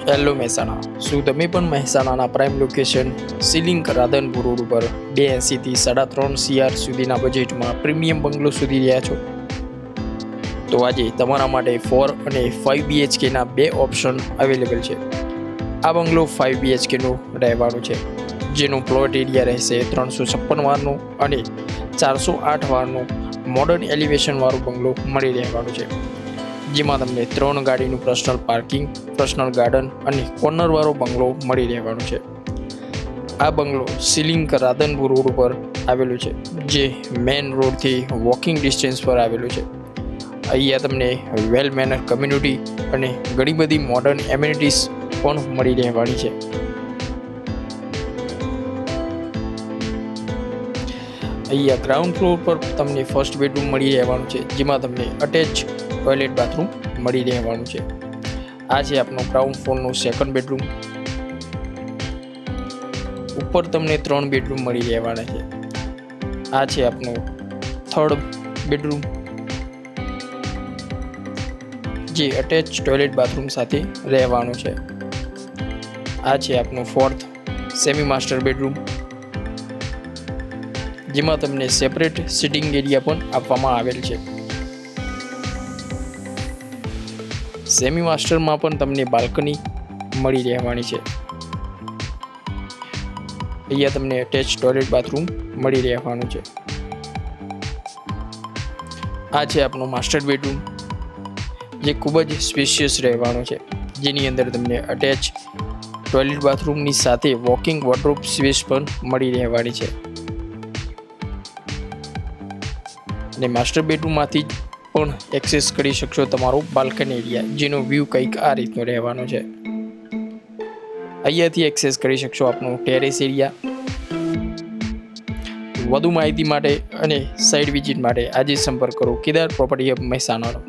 Hello Mehsana, શું તમે પણ મહેસાણાના prime location ceiling Radhanpur road ઉપર 280 થી 3.5 CR સુધીના બજેટમાં પ્રીમિયમ બંગલો શોધી રહ્યા છો? તો આજે તમારા માટે 4 અને 5 BHKના બે ઓપ્શન અવેલેબલ છે. આ બંગલો 5 BHKનો રહેવાનું છે, જેનો પ્લોટ એરિયા રહેશે 356 વારનો અને 408 વારનો મોડર્ન એલિવેશન વાળો બંગલો મળી રહેવાનું છે, જેમાં તમને 3 ગાડીનું પર્સનલ પાર્કિંગ, પર્સનલ ગાર્ડન અને કોર્નર વાળો બંગલો મળી રહેવાનો છે. આ બંગલો સીલિંગ રાધનપુર રોડ ઉપર આવેલું છે, જે મેઇન રોડથી વોકિંગ ડિસ્ટન્સ પર આવેલું છે. અહીંયા તમને વેલ મેનર કમ્યુનિટી અને ઘણી બધી મોડર્ન એમ્યુનિટીઝ પણ મળી રહેવાની છે. અહીંયા ગ્રાઉન્ડ ફ્લોર પર તમને ફર્સ્ટ બેડરૂમ મળી રહેવાનું છે, જેમાં તમને અટેચ ટોયલેટ બાથરૂમ મળી રહેવાનું છે. આ છે આપનો ગ્રાઉન્ડ ફ્લોરનો સેકન્ડ બેડરૂમ. ઉપર તમને 3 બેડરૂમ મળી રહેવાના છે. આ છે આપનો થર્ડ બેડરૂમ, જે અટેચ ટોયલેટ બાથરૂમ સાથે રહેવાનું છે. આ છે આપનો ફોર્થ સેમી માસ્ટર બેડરૂમ, જેમાં તમને સેપરેટ સિટિંગ એરિયા પણ આપવામાં આવેલ છે. સેમી માસ્ટરમાં પણ તમને બાલ્કની મળી રહેવાની છે. અહીંયા તમને અટેચ ટોયલેટ બાથરૂમ મળી રહેવાનું છે. આ છે આપનો માસ્ટર બેડરૂમ, જે ખૂબ જ સ્પેશિયસ રહેવાનો છે, જેની અંદર તમને અટેચ ટોયલેટ બાથરૂમની સાથે વોકિંગ વોર્ડરોબ સ્પેસ પણ મળી રહેવાની છે. અને માસ્ટર બેડરૂમમાંથી પણ એક્સેસ કરી શકશો તમારો બાલ્કની એરિયા, જેનો વ્યૂ કંઈક આ રીતનો રહેવાનો છે. અહીંયાથી એક્સેસ કરી શકશો આપનો ટેરેસ એરિયા. વધુ માહિતી માટે અને સાઇટ વિઝિટ માટે આજે સંપર્ક કરો કેદાર પ્રોપર્ટી હબ મહેસાણાનો.